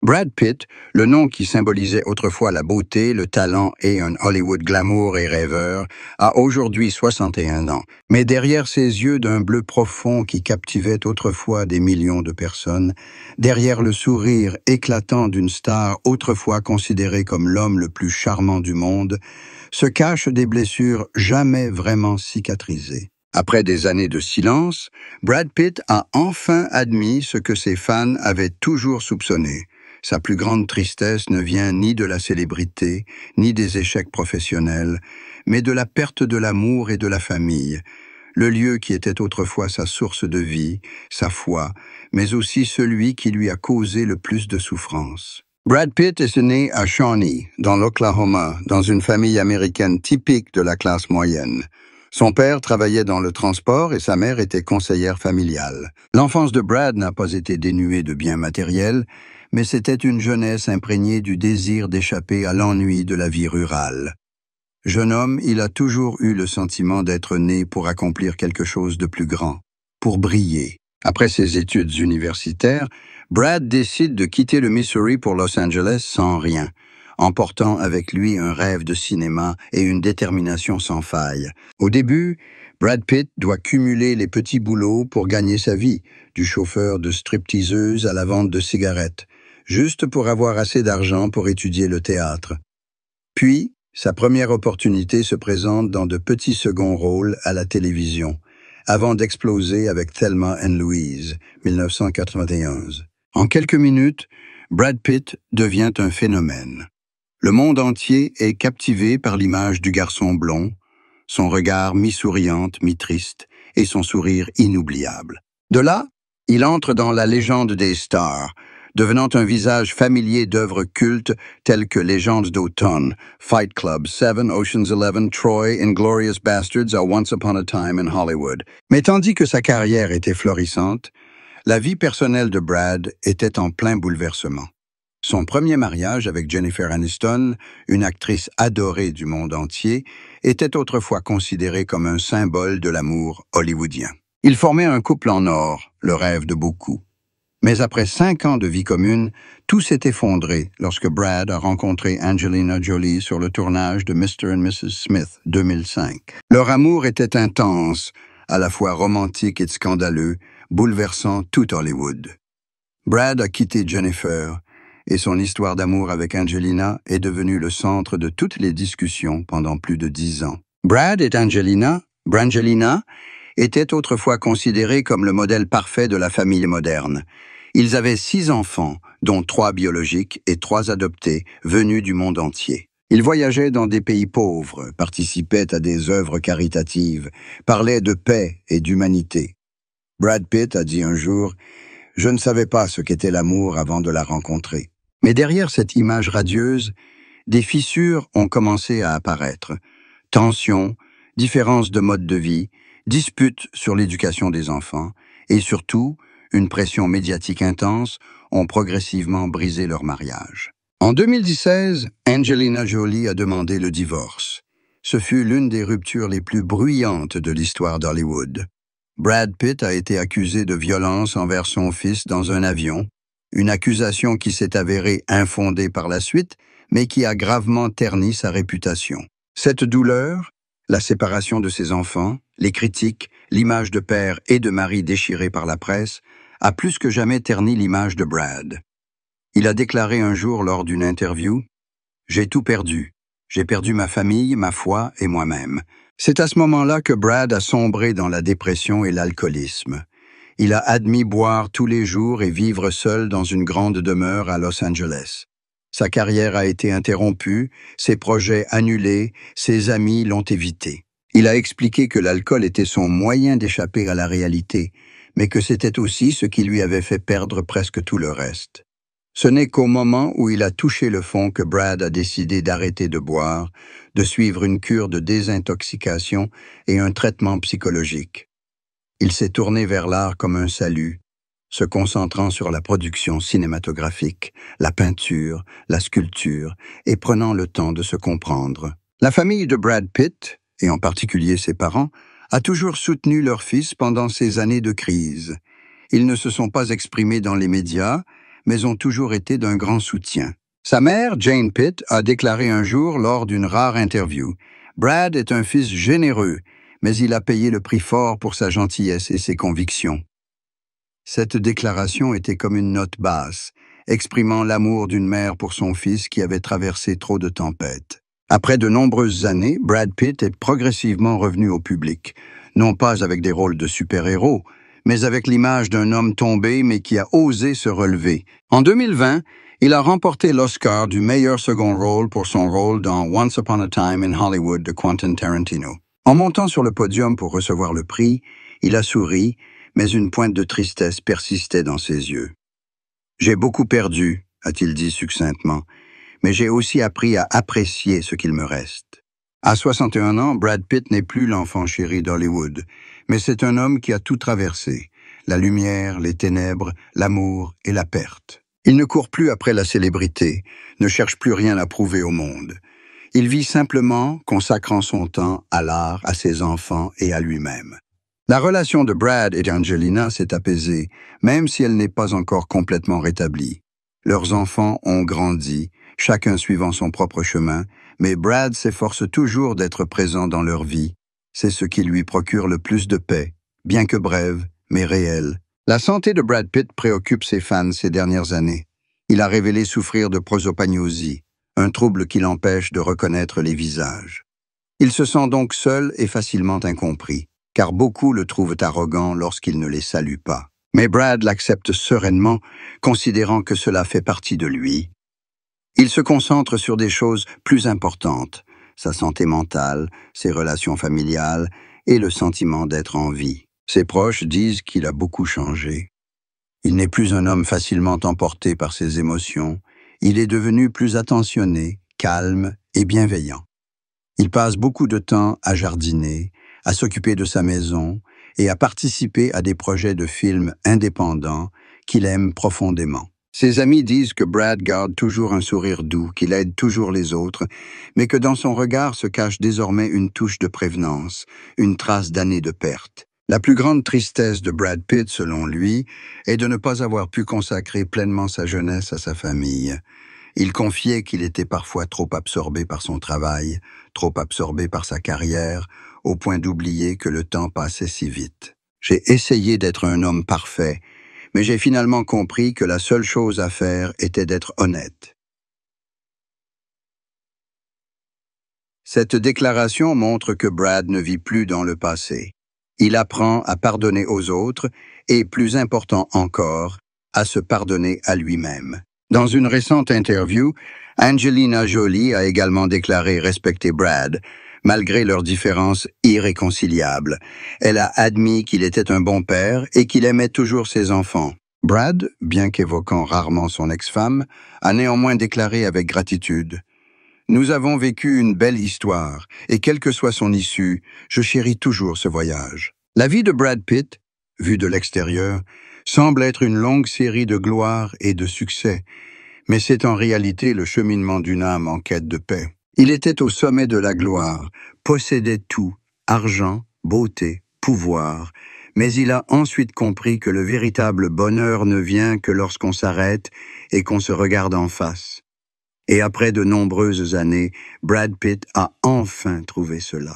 Brad Pitt, le nom qui symbolisait autrefois la beauté, le talent et un Hollywood glamour et rêveur, a aujourd'hui 61 ans. Mais derrière ses yeux d'un bleu profond qui captivait autrefois des millions de personnes, derrière le sourire éclatant d'une star autrefois considérée comme l'homme le plus charmant du monde, se cachent des blessures jamais vraiment cicatrisées. Après des années de silence, Brad Pitt a enfin admis ce que ses fans avaient toujours soupçonné. Sa plus grande tristesse ne vient ni de la célébrité, ni des échecs professionnels, mais de la perte de l'amour et de la famille, le lieu qui était autrefois sa source de vie, sa foi, mais aussi celui qui lui a causé le plus de souffrance. Brad Pitt est né à Shawnee, dans l'Oklahoma, dans une famille américaine typique de la classe moyenne. Son père travaillait dans le transport et sa mère était conseillère familiale. L'enfance de Brad n'a pas été dénuée de biens matériels, mais c'était une jeunesse imprégnée du désir d'échapper à l'ennui de la vie rurale. Jeune homme, il a toujours eu le sentiment d'être né pour accomplir quelque chose de plus grand, pour briller. Après ses études universitaires, Brad décide de quitter le Missouri pour Los Angeles sans rien, emportant avec lui un rêve de cinéma et une détermination sans faille. Au début, Brad Pitt doit cumuler les petits boulots pour gagner sa vie, du chauffeur de stripteaseuse à la vente de cigarettes, juste pour avoir assez d'argent pour étudier le théâtre. Puis, sa première opportunité se présente dans de petits seconds rôles à la télévision, avant d'exploser avec Thelma and Louise, 1991. En quelques minutes, Brad Pitt devient un phénomène. Le monde entier est captivé par l'image du garçon blond, son regard mi-souriante, mi-triste, et son sourire inoubliable. De là, il entre dans la légende des stars, devenant un visage familier d'œuvres cultes telles que Légendes d'automne, Fight Club, Seven, Ocean's 11, Troy, Inglourious Basterds or Once Upon a Time in Hollywood. Mais tandis que sa carrière était florissante, la vie personnelle de Brad était en plein bouleversement. Son premier mariage avec Jennifer Aniston, une actrice adorée du monde entier, était autrefois considéré comme un symbole de l'amour hollywoodien. Ils formaient un couple en or, le rêve de beaucoup. Mais après 5 ans de vie commune, tout s'est effondré lorsque Brad a rencontré Angelina Jolie sur le tournage de Mr. and Mrs. Smith 2005. Leur amour était intense, à la fois romantique et scandaleux, bouleversant tout Hollywood. Brad a quitté Jennifer, et son histoire d'amour avec Angelina est devenue le centre de toutes les discussions pendant plus de 10 ans. Brad et Angelina, Brangelina, étaient autrefois considérés comme le modèle parfait de la famille moderne. Ils avaient 6 enfants, dont 3 biologiques et 3 adoptés, venus du monde entier. Ils voyageaient dans des pays pauvres, participaient à des œuvres caritatives, parlaient de paix et d'humanité. Brad Pitt a dit un jour « Je ne savais pas ce qu'était l'amour avant de la rencontrer ». Mais derrière cette image radieuse, des fissures ont commencé à apparaître. Tensions, différences de mode de vie, disputes sur l'éducation des enfants et surtout, une pression médiatique intense ont progressivement brisé leur mariage. En 2016, Angelina Jolie a demandé le divorce. Ce fut l'une des ruptures les plus bruyantes de l'histoire d'Hollywood. Brad Pitt a été accusé de violence envers son fils dans un avion, une accusation qui s'est avérée infondée par la suite, mais qui a gravement terni sa réputation. Cette douleur, la séparation de ses enfants, les critiques, l'image de père et de mari déchirée par la presse, a plus que jamais terni l'image de Brad. Il a déclaré un jour lors d'une interview « J'ai tout perdu. J'ai perdu ma famille, ma foi et moi-même. » C'est à ce moment-là que Brad a sombré dans la dépression et l'alcoolisme. Il a admis boire tous les jours et vivre seul dans une grande demeure à Los Angeles. Sa carrière a été interrompue, ses projets annulés, ses amis l'ont évité. Il a expliqué que l'alcool était son moyen d'échapper à la réalité, mais que c'était aussi ce qui lui avait fait perdre presque tout le reste. Ce n'est qu'au moment où il a touché le fond que Brad a décidé d'arrêter de boire, de suivre une cure de désintoxication et un traitement psychologique. Il s'est tourné vers l'art comme un salut, se concentrant sur la production cinématographique, la peinture, la sculpture, et prenant le temps de se comprendre. La famille de Brad Pitt, et en particulier ses parents, a toujours soutenu leur fils pendant ces années de crise. Ils ne se sont pas exprimés dans les médias, mais ont toujours été d'un grand soutien. Sa mère, Jane Pitt, a déclaré un jour lors d'une rare interview: « Brad est un fils généreux, mais il a payé le prix fort pour sa gentillesse et ses convictions. » Cette déclaration était comme une note basse, exprimant l'amour d'une mère pour son fils qui avait traversé trop de tempêtes. Après de nombreuses années, Brad Pitt est progressivement revenu au public, non pas avec des rôles de super-héros, mais avec l'image d'un homme tombé mais qui a osé se relever. En 2020, il a remporté l'Oscar du meilleur second rôle pour son rôle dans Once Upon a Time in Hollywood de Quentin Tarantino. En montant sur le podium pour recevoir le prix, il a souri, mais une pointe de tristesse persistait dans ses yeux. « J'ai beaucoup perdu », a-t-il dit succinctement, « mais j'ai aussi appris à apprécier ce qu'il me reste. » À 61 ans, Brad Pitt n'est plus l'enfant chéri d'Hollywood, mais c'est un homme qui a tout traversé, la lumière, les ténèbres, l'amour et la perte. Il ne court plus après la célébrité, ne cherche plus rien à prouver au monde. Il vit simplement, consacrant son temps à l'art, à ses enfants et à lui-même. La relation de Brad et Angelina s'est apaisée, même si elle n'est pas encore complètement rétablie. Leurs enfants ont grandi, chacun suivant son propre chemin, mais Brad s'efforce toujours d'être présent dans leur vie. C'est ce qui lui procure le plus de paix, bien que brève, mais réelle. La santé de Brad Pitt préoccupe ses fans ces dernières années. Il a révélé souffrir de prosopagnosie, un trouble qui l'empêche de reconnaître les visages. Il se sent donc seul et facilement incompris, car beaucoup le trouvent arrogant lorsqu'il ne les salue pas. Mais Brad l'accepte sereinement, considérant que cela fait partie de lui. Il se concentre sur des choses plus importantes, sa santé mentale, ses relations familiales et le sentiment d'être en vie. Ses proches disent qu'il a beaucoup changé. Il n'est plus un homme facilement emporté par ses émotions, il est devenu plus attentionné, calme et bienveillant. Il passe beaucoup de temps à jardiner, à s'occuper de sa maison et à participer à des projets de films indépendants qu'il aime profondément. Ses amis disent que Brad garde toujours un sourire doux, qu'il aide toujours les autres, mais que dans son regard se cache désormais une touche de prévenance, une trace d'années de perte. La plus grande tristesse de Brad Pitt, selon lui, est de ne pas avoir pu consacrer pleinement sa jeunesse à sa famille. Il confiait qu'il était parfois trop absorbé par son travail, trop absorbé par sa carrière, au point d'oublier que le temps passait si vite. « J'ai essayé d'être un homme parfait, mais j'ai finalement compris que la seule chose à faire était d'être honnête. » Cette déclaration montre que Brad ne vit plus dans le passé. Il apprend à pardonner aux autres et, plus important encore, à se pardonner à lui-même. Dans une récente interview, Angelina Jolie a également déclaré respecter Brad, malgré leurs différences irréconciliables. Elle a admis qu'il était un bon père et qu'il aimait toujours ses enfants. Brad, bien qu'évoquant rarement son ex-femme, a néanmoins déclaré avec gratitude: « Nous avons vécu une belle histoire, et quelle que soit son issue, je chéris toujours ce voyage. » La vie de Brad Pitt, vue de l'extérieur, semble être une longue série de gloire et de succès, mais c'est en réalité le cheminement d'une âme en quête de paix. Il était au sommet de la gloire, possédait tout, argent, beauté, pouvoir, mais il a ensuite compris que le véritable bonheur ne vient que lorsqu'on s'arrête et qu'on se regarde en face. Et après de nombreuses années, Brad Pitt a enfin trouvé cela.